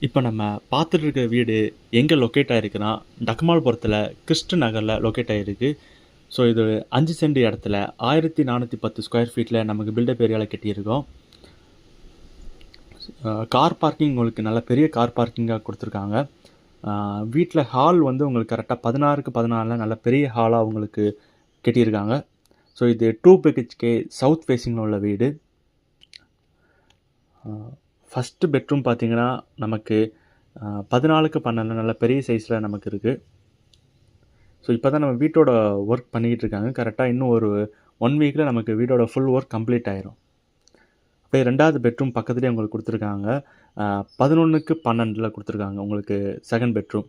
இப்போ நம்ம பார்த்துட்டு இருக்க வீடு எங்கே லொக்கேட் ஆகிருக்குன்னா டக்கமால்புரத்தில் கிறிஸ்ட் நகரில் லொக்கேட் ஆகிருக்கு. ஸோ இது 5 சென்ட் இடத்துல 1410 ஸ்கொயர் ஃபீட்டில் நமக்கு பில்டப் ஏரியாவில் கட்டியிருக்கோம். கார் பார்க்கிங் உங்களுக்கு நல்ல பெரிய கார் பார்க்கிங்காக கொடுத்துருக்காங்க. வீட்டில் ஹால் வந்து உங்களுக்கு கரெக்டாக 16க்கு 14 நல்ல பெரிய ஹாலாக உங்களுக்கு கட்டியிருக்காங்க. ஸோ இது 2 BHK சவுத் ஃபேஸிங்கில் உள்ள வீடு. ஃபஸ்ட்டு பெட்ரூம் பார்த்திங்கன்னா நமக்கு 14க்கு 12 நல்ல பெரிய சைஸில் நமக்கு இருக்குது. ஸோ இப்போ தான் நம்ம வீட்டோட ஒர்க் பண்ணிக்கிட்டு இருக்காங்க. கரெக்டாக இன்னும் ஒரு 1 வீக்கில் நமக்கு வீடோட ஃபுல் ஒர்க் கம்ப்ளீட் ஆயிரும். அப்படியே 2வது பெட்ரூம் பக்கத்துலேயே உங்களுக்கு கொடுத்துருக்காங்க. 11க்கு 12 கொடுத்துருக்காங்க உங்களுக்கு செகண்ட் பெட்ரூம்.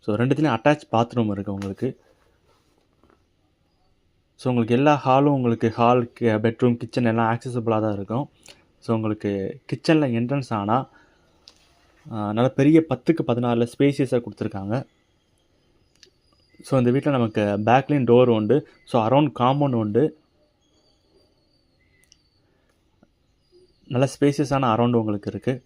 ஸோ 2த்துலேயும் அட்டாச் பாத்ரூம் இருக்குது உங்களுக்கு. ஸோ உங்களுக்கு எல்லா ஹாலும் உங்களுக்கு ஹால், பெட்ரூம், கிச்சன் எல்லாம் ஆக்சசபிளாக தான் இருக்கும். ஸோ உங்களுக்கு கிச்சனில் என்ட்ரன்ஸ் ஆனால் நல்ல பெரிய 10க்கு 14 ஸ்பேசியஸாக கொடுத்துருக்காங்க. ஸோ இந்த வீட்டில் நமக்கு பேக்லேயும் டோர் உண்டு. ஸோ அரௌண்ட் காம்பவுண்ட் உண்டு. நல்ல ஸ்பேசியஸான அரௌண்ட் உங்களுக்கு இருக்குது.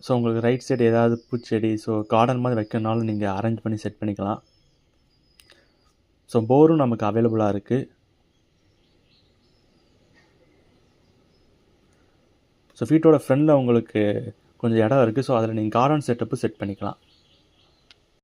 ஸோ உங்களுக்கு ரைட் சைடு ஏதாவது பூச்செடி, ஸோ கார்டன் மாதிரி வைக்கணுனாலும் நீங்கள் அரேஞ்ச் பண்ணி செட் பண்ணிக்கலாம். ஸோ போரும் நமக்கு அவைலபிளாக இருக்குது. ஸோ வீட்டோட ஃப்ரண்டில் உங்களுக்கு கொஞ்சம் இடம் இருக்குது. ஸோ அதில் நீங்கள் கார்டன் செட்டப்பு செட் பண்ணிக்கலாம்.